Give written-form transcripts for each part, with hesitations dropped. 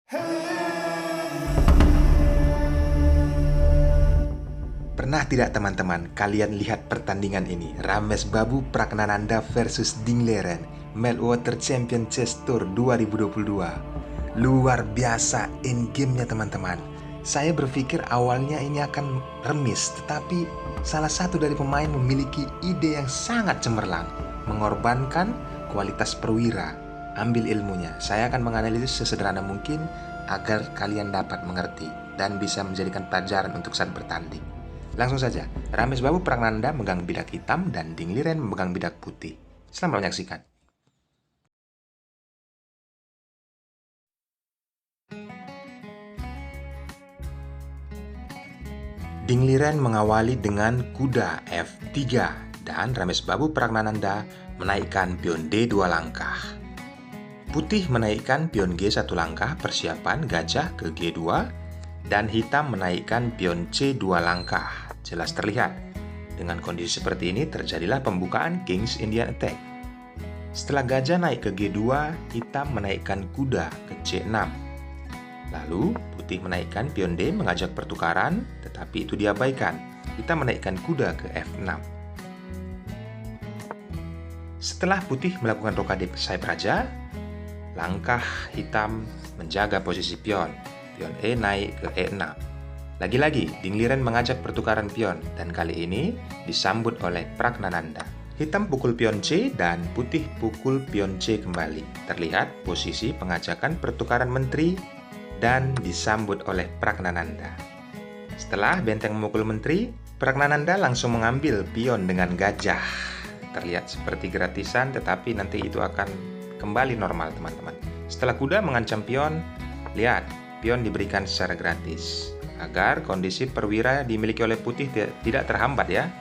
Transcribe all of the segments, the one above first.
Pernah tidak teman-teman kalian lihat pertandingan ini? Ramesbabu Pragnananda versus Dingleren Meltwater Champion Chess Tour 2022. Luar biasa in-game-nya teman-teman. Saya berpikir awalnya ini akan remis, tetapi salah satu dari pemain memiliki ide yang sangat cemerlang, mengorbankan kualitas perwira. Ambil ilmunya. Saya akan menganalisis sesederhana mungkin agar kalian dapat mengerti dan bisa menjadikan pelajaran untuk saat bertanding. Langsung saja, Ramesbabu Pragnananda memegang bidak hitam dan Dingleren memegang bidak putih. Selamat menyaksikan. Dingleren mengawali dengan kuda F3 dan Ramesbabu Pragnananda menaikkan pion D2 langkah. Putih menaikkan pion G1 langkah persiapan gajah ke G2 dan hitam menaikkan pion C2 langkah. Jelas terlihat. Dengan kondisi seperti ini terjadilah pembukaan King's Indian Attack. Setelah gajah naik ke G2, hitam menaikkan kuda ke C6. Lalu putih menaikkan pion D mengajak pertukaran, tetapi itu diabaikan. Hitam menaikkan kuda ke F6. Setelah putih melakukan rokade sayap raja, langkah hitam menjaga posisi pion. Pion E naik ke E6. Lagi-lagi, Dingleren mengajak pertukaran pion dan kali ini disambut oleh Pragnananda. Hitam pukul pion C dan putih pukul pion C kembali. Terlihat posisi pengajakan pertukaran menteri dan disambut oleh Pragnananda. Setelah benteng memukul menteri, Pragnananda langsung mengambil pion dengan gajah. Terlihat seperti gratisan tetapi nanti itu akan kembali normal teman-teman. Setelah kuda mengancam pion, lihat, pion diberikan secara gratis agar kondisi perwira dimiliki oleh putih tidak terhambat ya.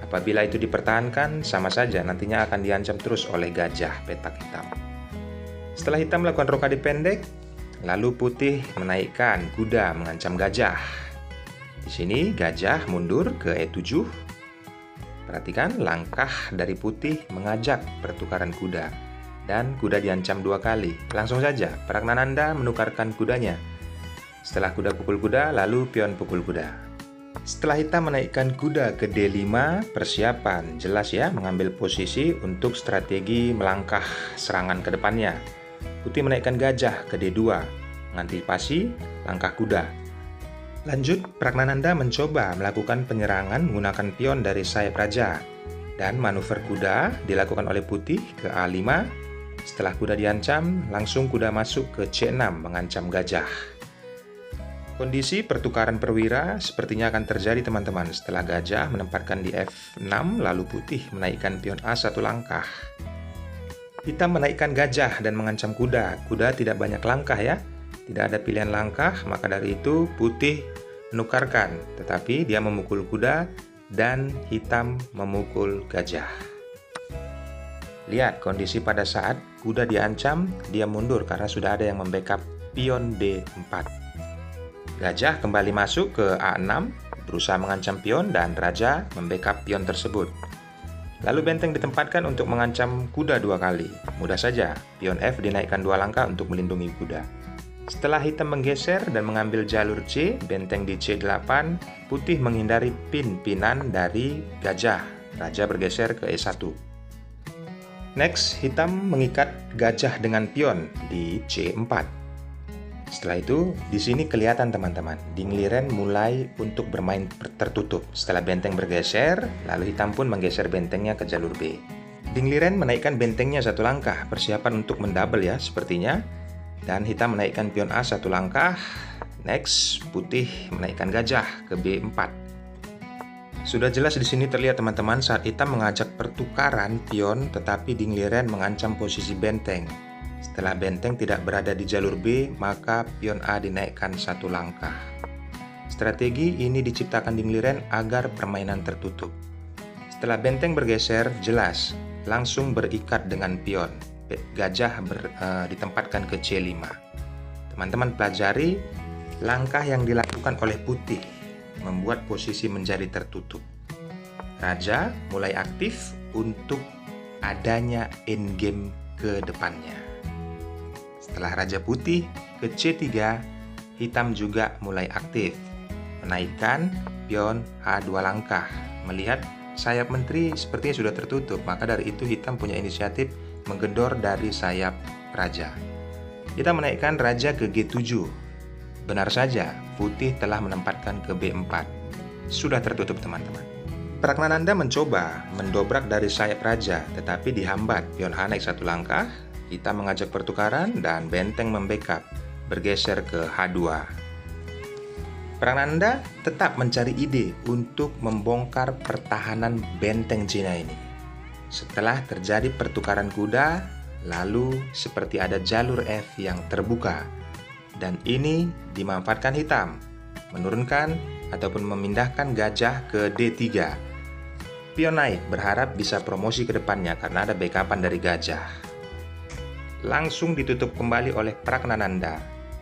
Apabila itu dipertahankan, sama saja nantinya akan diancam terus oleh gajah petak hitam. Setelah hitam melakukan rokade pendek, lalu putih menaikkan kuda mengancam gajah. Di sini gajah mundur ke E7. Perhatikan langkah dari putih mengajak pertukaran kuda. Dan kuda diancam 2 kali. Langsung saja, Pragnananda menukarkan kudanya. Setelah kuda pukul kuda, lalu pion pukul kuda. Setelah hitam menaikkan kuda ke D5, persiapan jelas ya mengambil posisi untuk strategi melangkah serangan ke depannya. Putih menaikkan gajah ke D2, mengantisipasi langkah kuda. Lanjut, Pragnananda mencoba melakukan penyerangan menggunakan pion dari sayap raja. Dan manuver kuda dilakukan oleh putih ke A5. Setelah kuda diancam, langsung kuda masuk ke C6 mengancam gajah. Kondisi pertukaran perwira sepertinya akan terjadi teman-teman setelah gajah menempatkan di F6 lalu putih menaikkan pion A1 langkah. Hitam menaikkan gajah dan mengancam kuda. Kuda tidak banyak langkah ya. Tidak ada pilihan langkah, maka dari itu putih menukarkan, tetapi dia memukul kuda dan hitam memukul gajah. Lihat kondisi pada saat kuda diancam, dia mundur karena sudah ada yang membackup pion D4. Gajah kembali masuk ke A6, berusaha mengancam pion dan raja membackup pion tersebut. Lalu benteng ditempatkan untuk mengancam kuda 2 kali. Mudah saja, pion F dinaikkan 2 langkah untuk melindungi kuda. Setelah hitam menggeser dan mengambil jalur C, benteng di C8, putih menghindari pin-pinan dari gajah. Raja bergeser ke E1. Next, hitam mengikat gajah dengan pion di C4. Setelah itu, di sini kelihatan teman-teman, Dingleren mulai untuk bermain tertutup. Setelah benteng bergeser, lalu hitam pun menggeser bentengnya ke jalur B. Dingleren menaikkan bentengnya 1 langkah, persiapan untuk mendouble ya sepertinya. Dan hitam menaikkan pion A 1 langkah. Next, putih menaikkan gajah ke B4. Sudah jelas di sini terlihat teman-teman saat hitam mengajak pertukaran pion, tetapi Dingleren mengancam posisi benteng. Setelah benteng tidak berada di jalur B, maka pion A dinaikkan 1 langkah. Strategi ini diciptakan Dingleren agar permainan tertutup. Setelah benteng bergeser, jelas langsung berikat dengan pion. Gajah ditempatkan ke C5. Teman-teman pelajari langkah yang dilakukan oleh putih membuat posisi menjadi tertutup. Raja mulai aktif untuk adanya endgame ke depannya. Setelah Raja Putih ke C3, hitam juga mulai aktif, menaikkan pion H2 langkah. Melihat sayap menteri sepertinya sudah tertutup, maka dari itu hitam punya inisiatif menggedor dari sayap raja. Kita menaikkan raja ke G7. Benar saja, putih telah menempatkan ke B4. Sudah tertutup teman-teman. Pragnananda mencoba mendobrak dari sayap raja, tetapi dihambat. Pion H naik 1 langkah, kita mengajak pertukaran dan benteng membackup, bergeser ke H2. Pragnananda tetap mencari ide untuk membongkar pertahanan benteng Cina ini. Setelah terjadi pertukaran kuda, lalu seperti ada jalur F yang terbuka, dan ini dimanfaatkan hitam, menurunkan ataupun memindahkan gajah ke D3. Pion naik berharap bisa promosi ke depannya karena ada backupan dari gajah. Langsung ditutup kembali oleh Pragnananda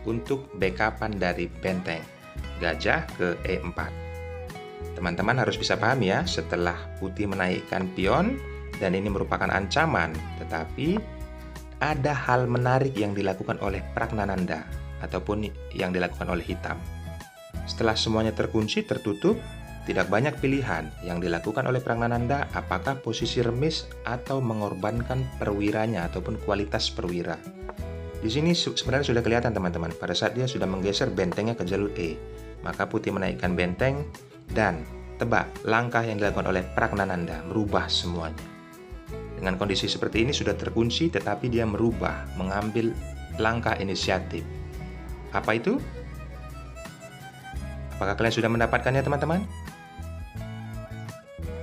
untuk backupan dari benteng, gajah ke E4. Teman-teman harus bisa paham ya, setelah putih menaikkan pion dan ini merupakan ancaman, tetapi ada hal menarik yang dilakukan oleh Pragnananda ataupun yang dilakukan oleh hitam. Setelah semuanya terkunci, tertutup, tidak banyak pilihan yang dilakukan oleh Pragnananda, apakah posisi remis atau mengorbankan perwiranya ataupun kualitas perwira. Di sini sebenarnya sudah kelihatan teman-teman, pada saat dia sudah menggeser bentengnya ke jalur E, maka putih menaikkan benteng dan tebak langkah yang dilakukan oleh Pragnananda merubah semuanya. Dengan kondisi seperti ini sudah terkunci, tetapi dia merubah, mengambil langkah inisiatif. Apa itu? Apakah kalian sudah mendapatkannya teman-teman?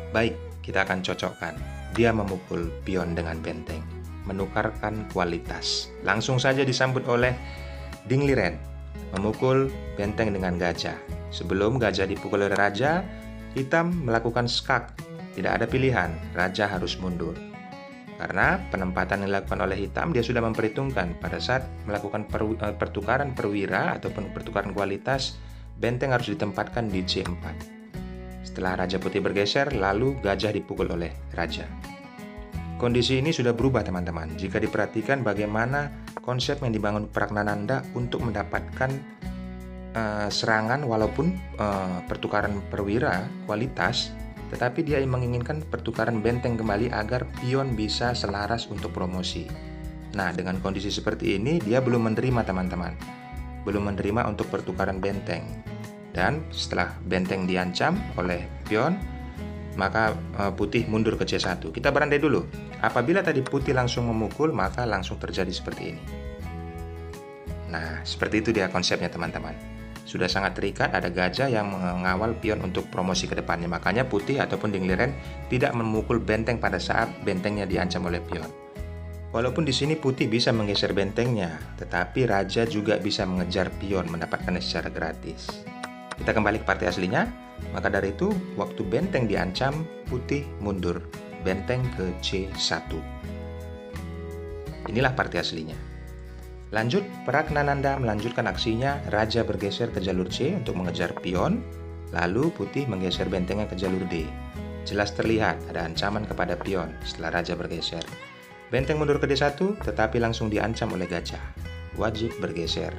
Baik, kita akan cocokkan. Dia memukul pion dengan benteng, menukarkan kualitas. Langsung saja disambut oleh Ding Liren, memukul benteng dengan gajah. Sebelum gajah dipukul oleh raja, hitam melakukan skak. Tidak ada pilihan, raja harus mundur. Karena penempatan yang dilakukan oleh hitam, dia sudah memperhitungkan pada saat melakukan pertukaran perwira ataupun pertukaran kualitas, benteng harus ditempatkan di C4. Setelah Raja Putih bergeser, lalu gajah dipukul oleh raja. Kondisi ini sudah berubah teman-teman. Jika diperhatikan bagaimana konsep yang dibangun Pragnananda untuk mendapatkan serangan walaupun pertukaran perwira kualitas, tetapi dia menginginkan pertukaran benteng kembali agar pion bisa selaras untuk promosi. Nah, dengan kondisi seperti ini, dia belum menerima teman-teman. Belum menerima untuk pertukaran benteng. Dan setelah benteng diancam oleh pion, maka putih mundur ke C1. Kita berandai dulu. Apabila tadi putih langsung memukul, maka langsung terjadi seperti ini. Nah, seperti itu dia konsepnya teman-teman. Sudah sangat terikat, ada gajah yang mengawal pion untuk promosi ke depannya. Makanya putih ataupun Ding Liren tidak memukul benteng pada saat bentengnya diancam oleh pion. Walaupun di sini putih bisa menggeser bentengnya, tetapi raja juga bisa mengejar pion, mendapatkannya secara gratis. Kita kembali ke partai aslinya, maka dari itu waktu benteng diancam, putih mundur, benteng ke C1. Inilah partai aslinya. Lanjut, Pragnananda melanjutkan aksinya, raja bergeser ke jalur C untuk mengejar pion, lalu putih menggeser bentengnya ke jalur D. Jelas terlihat ada ancaman kepada pion setelah raja bergeser. Benteng mundur ke D1, tetapi langsung diancam oleh gajah. Wajib bergeser.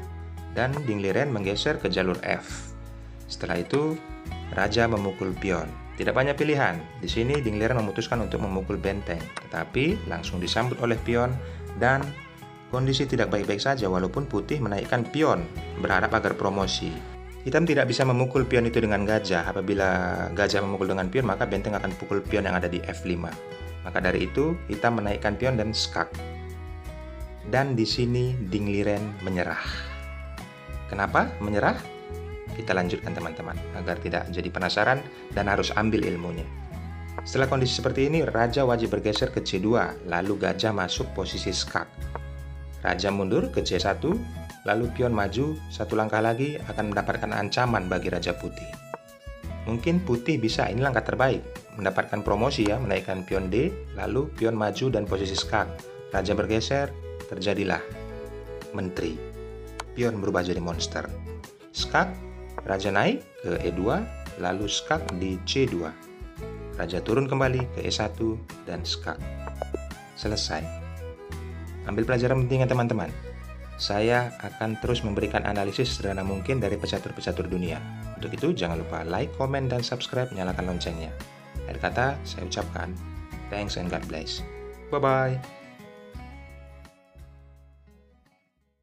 Dan Ding Liren menggeser ke jalur F. Setelah itu, raja memukul pion. Tidak banyak pilihan. Di sini Ding Liren memutuskan untuk memukul benteng, tetapi langsung disambut oleh pion dan kondisi tidak baik-baik saja walaupun putih menaikkan pion, berharap agar promosi. Hitam tidak bisa memukul pion itu dengan gajah. Apabila gajah memukul dengan pion, maka benteng akan pukul pion yang ada di F5. Maka dari itu, hitam menaikkan pion dan skak. Dan di sini Ding Liren menyerah. Kenapa menyerah? Kita lanjutkan teman-teman, agar tidak jadi penasaran dan harus ambil ilmunya. Setelah kondisi seperti ini, raja wajib bergeser ke C2, lalu gajah masuk posisi skak. Raja mundur ke C1, lalu pion maju satu langkah lagi akan mendapatkan ancaman bagi raja putih. Mungkin putih bisa, ini langkah terbaik, mendapatkan promosi ya, menaikkan pion D, lalu pion maju dan posisi skak. Raja bergeser, terjadilah menteri. Pion berubah jadi monster. Skak, raja naik ke E2, lalu skak di C2. Raja turun kembali ke E1 dan skak. Selesai. Ambil pelajaran pentingnya teman-teman. Saya akan terus memberikan analisis sederhana mungkin dari pecatur-pecatur dunia. Untuk itu, jangan lupa like, komen, dan subscribe, nyalakan loncengnya. Akhir kata, saya ucapkan, thanks and God bless. Bye-bye.